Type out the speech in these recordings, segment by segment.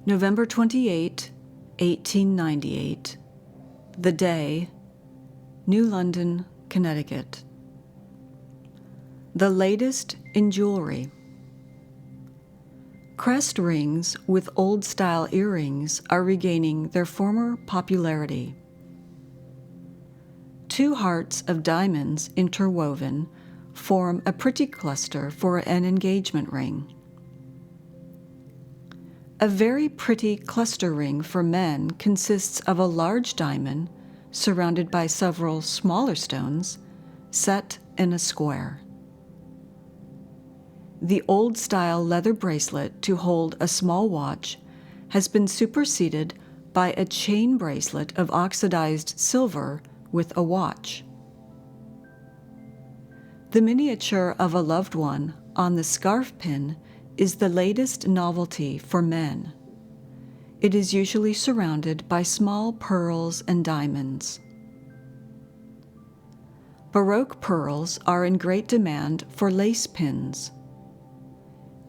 November 28, 1898. The day, New London, Connecticut. The latest in jewelry. Crest rings with old-style earrings are regaining their former popularity. 2 hearts of diamonds interwoven form a pretty cluster for an engagement ring. A very pretty cluster ring for men consists of a large diamond surrounded by several smaller stones set in a square. The old-style leather bracelet to hold a small watch has been superseded by a chain bracelet of oxidized silver with a watch. The miniature of a loved one on the scarf pin is the latest novelty for men. It is usually surrounded by small pearls and diamonds. Baroque pearls are in great demand for lace pins.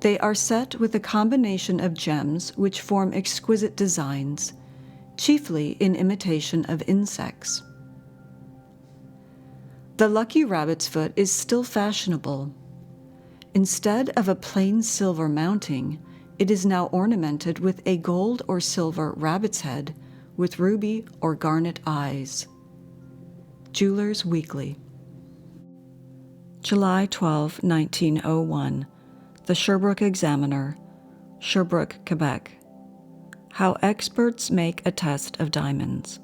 They are set with a combination of gems which form exquisite designs, chiefly in imitation of insects. The lucky rabbit's foot is still fashionable. Instead of a plain silver mounting, it is now ornamented with a gold or silver rabbit's head with ruby or garnet eyes. Jewelers Weekly. July 12, 1901. The Sherbrooke Examiner, Sherbrooke, Quebec. How experts make a test of diamonds.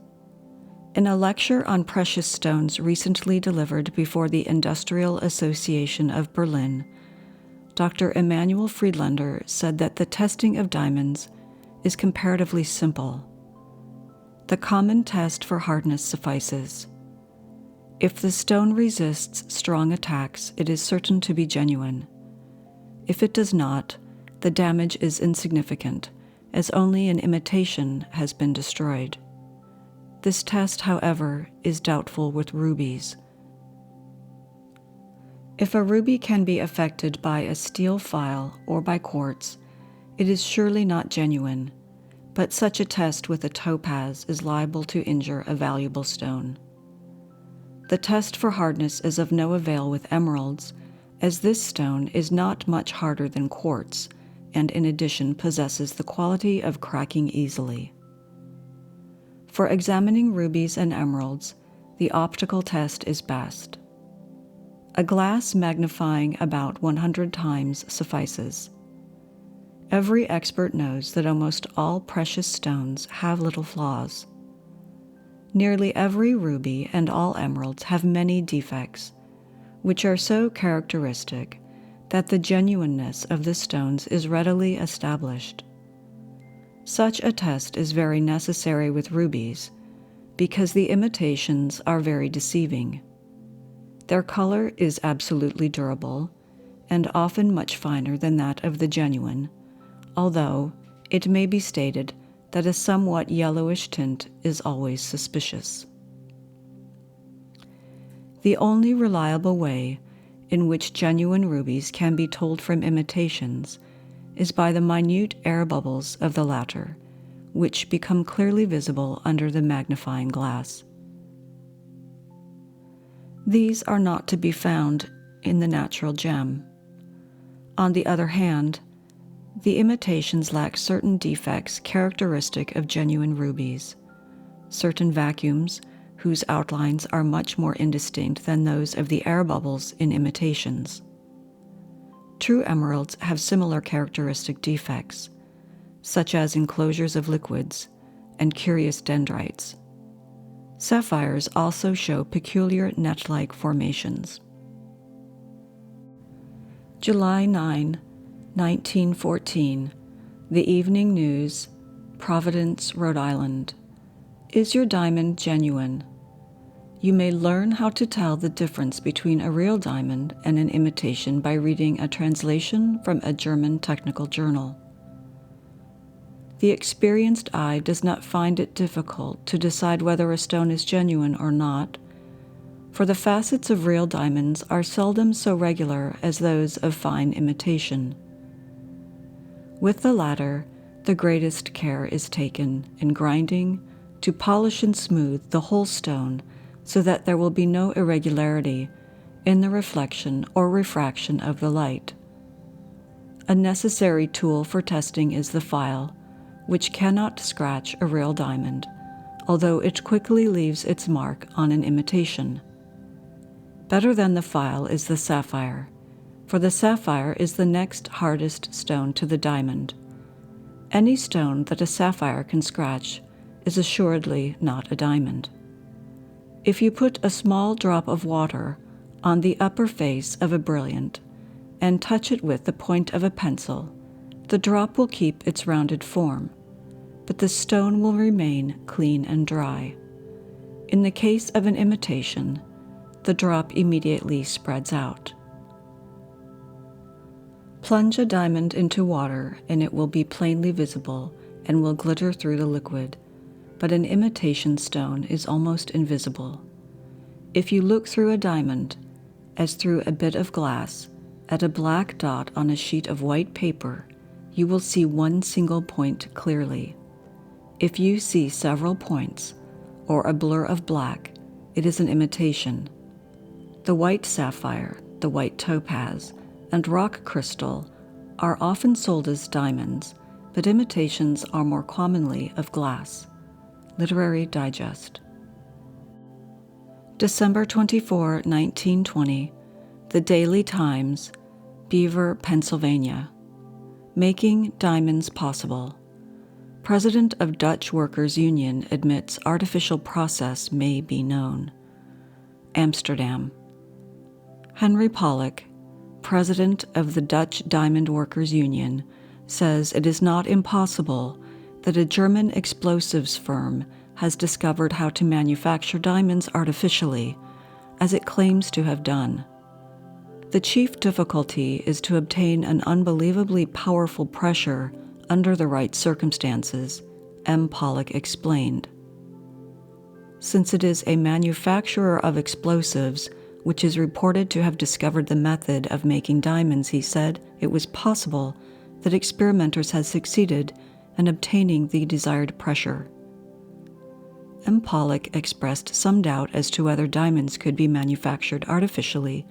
In a lecture on precious stones recently delivered before the Industrial Association of Berlin, Dr. Emanuel Friedlander said that the testing of diamonds is comparatively simple. The common test for hardness suffices. If the stone resists strong attacks, it is certain to be genuine. If it does not, the damage is insignificant, as only an imitation has been destroyed. This test, however, is doubtful with rubies. If a ruby can be affected by a steel file or by quartz, it is surely not genuine, but such a test with a topaz is liable to injure a valuable stone. The test for hardness is of no avail with emeralds, as this stone is not much harder than quartz, and in addition possesses the quality of cracking easily. For examining rubies and emeralds, the optical test is best. A glass magnifying about 100 times suffices. Every expert knows that almost all precious stones have little flaws. Nearly every ruby and all emeralds have many defects, which are so characteristic that the genuineness of the stones is readily established. Such a test is very necessary with rubies, because the imitations are very deceiving. Their color is absolutely durable, and often much finer than that of the genuine, although it may be stated that a somewhat yellowish tint is always suspicious. The only reliable way in which genuine rubies can be told from imitations is by the minute air bubbles of the latter, which become clearly visible under the magnifying glass. These are not to be found in the natural gem. On the other hand, the imitations lack certain defects characteristic of genuine rubies, certain vacuums whose outlines are much more indistinct than those of the air bubbles in imitations. True emeralds have similar characteristic defects, such as enclosures of liquids and curious dendrites. Sapphires also show peculiar net-like formations. July 9, 1914. The Evening News, Providence, Rhode Island. Is your diamond genuine? You may learn how to tell the difference between a real diamond and an imitation by reading a translation from a German technical journal. The experienced eye does not find it difficult to decide whether a stone is genuine or not, for the facets of real diamonds are seldom so regular as those of fine imitation. With the latter, The greatest care is taken in grinding to polish and smooth the whole stone so that there will be no irregularity in the reflection or refraction of the light. A necessary tool for testing is the file, which cannot scratch a real diamond, although it quickly leaves its mark on an imitation. Better than the file is the sapphire, for the sapphire is the next hardest stone to the diamond. Any stone that a sapphire can scratch is assuredly not a diamond. If you put a small drop of water on the upper face of a brilliant and touch it with the point of a pencil, the drop will keep its rounded form, but the stone will remain clean and dry. In the case of an imitation, the drop immediately spreads out. Plunge a diamond into water and it will be plainly visible and will glitter through the liquid, but an imitation stone is almost invisible. If you look through a diamond, as through a bit of glass, at a black dot on a sheet of white paper, you will see one single point clearly. If you see several points, or a blur of black, it is an imitation. The white sapphire, the white topaz, and rock crystal are often sold as diamonds, but imitations are more commonly of glass. Literary Digest. December 24, 1920, The Daily Times, Beaver, Pennsylvania. Making Diamonds Possible. President of Dutch Workers' Union admits artificial process may be known. Amsterdam. Henry Pollock, president of the Dutch Diamond Workers' Union, says it is not impossible that a German explosives firm has discovered how to manufacture diamonds artificially, as it claims to have done. The chief difficulty is to obtain an unbelievably powerful pressure under the right circumstances, M. Pollock explained. Since it is a manufacturer of explosives which is reported to have discovered the method of making diamonds, he said it was possible that experimenters had succeeded in obtaining the desired pressure. M. Pollock expressed some doubt as to whether diamonds could be manufactured artificially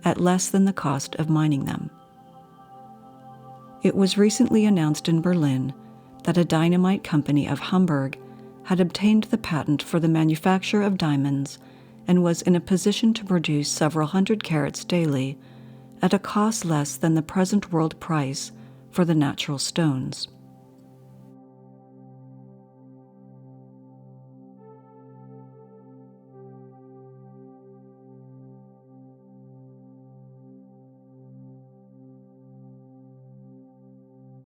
at less than the cost of mining them. It was recently announced in Berlin that a dynamite company of Hamburg had obtained the patent for the manufacture of diamonds and was in a position to produce several hundred carats daily at a cost less than the present world price for the natural stones.